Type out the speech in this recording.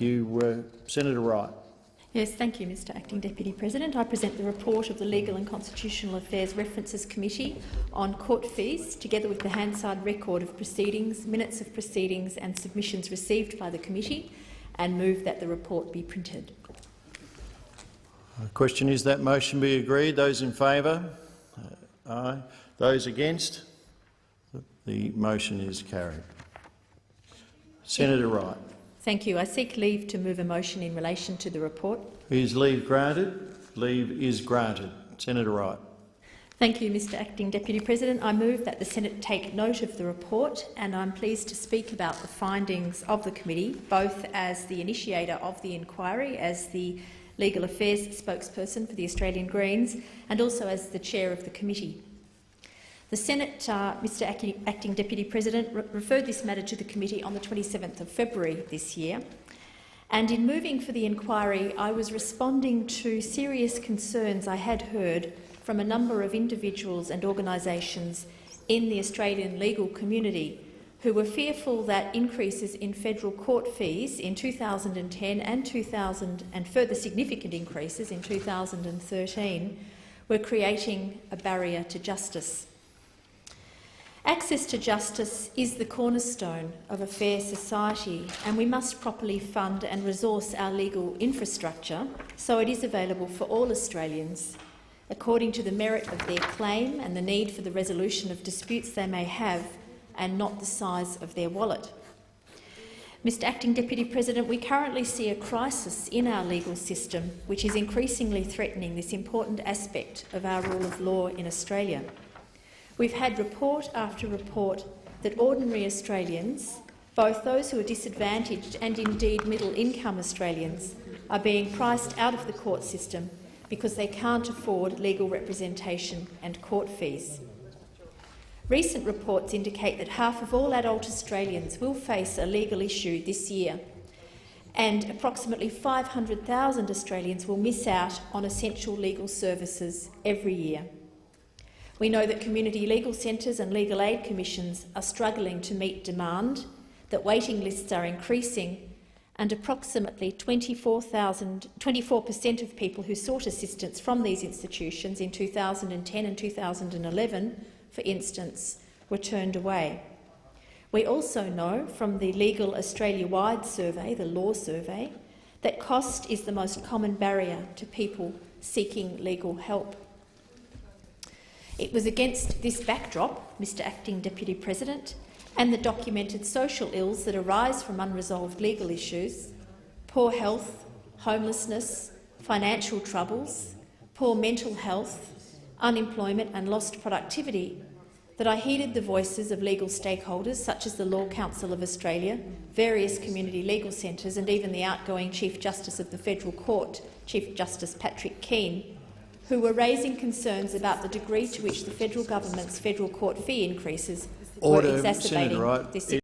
Thank you. Senator Wright. Yes, thank you, Mr Acting Deputy President. I present the report of the Legal and Constitutional Affairs References Committee on court fees, together with the Hansard record of proceedings, minutes of proceedings and submissions received by the committee, and move that the report be printed. The question is that motion be agreed. Those in favour? Aye. Those against? The motion is carried. Senator Wright. Thank you. I seek leave to move a motion in relation to the report. Is leave granted? Leave is granted. Senator Wright. Thank you, Mr Acting Deputy President. I move that the Senate take note of the report, and I'm pleased to speak about the findings of the committee, both as the initiator of the inquiry, as the Legal Affairs spokesperson for the Australian Greens, and also as the chair of the committee. The Senate, Mr Acting Deputy President, referred this matter to the committee on the 27th of February this year, and in moving for the inquiry I was responding to serious concerns I had heard from a number of individuals and organisations in the Australian legal community who were fearful that increases in federal court fees in 2010 and further significant increases in 2013 were creating a barrier to justice. Access to justice is the cornerstone of a fair society, and we must properly fund and resource our legal infrastructure so it is available for all Australians, according to the merit of their claim and the need for the resolution of disputes they may have, and not the size of their wallet. Mr Acting Deputy President, we currently see a crisis in our legal system which is increasingly threatening this important aspect of our rule of law in Australia. We've had report after report that ordinary Australians, both those who are disadvantaged and indeed middle-income Australians, are being priced out of the court system because they can't afford legal representation and court fees. Recent reports indicate that half of all adult Australians will face a legal issue this year, and approximately 500,000 Australians will miss out on essential legal services every year. We know that community legal centres and legal aid commissions are struggling to meet demand, that waiting lists are increasing, and approximately 24% of people who sought assistance from these institutions in 2010 and 2011, for instance, were turned away. We also know from the Legal Australia-wide survey, the Law Survey, that cost is the most common barrier to people seeking legal help. It was against this backdrop, Mr Acting Deputy President, and the documented social ills that arise from unresolved legal issues — poor health, homelessness, financial troubles, poor mental health, unemployment and lost productivity — that I heeded the voices of legal stakeholders such as the Law Council of Australia, various community legal centres and even the outgoing Chief Justice of the Federal Court, Chief Justice Patrick Keane, who were raising concerns about the degree to which the federal government's federal court fee increases were exacerbating this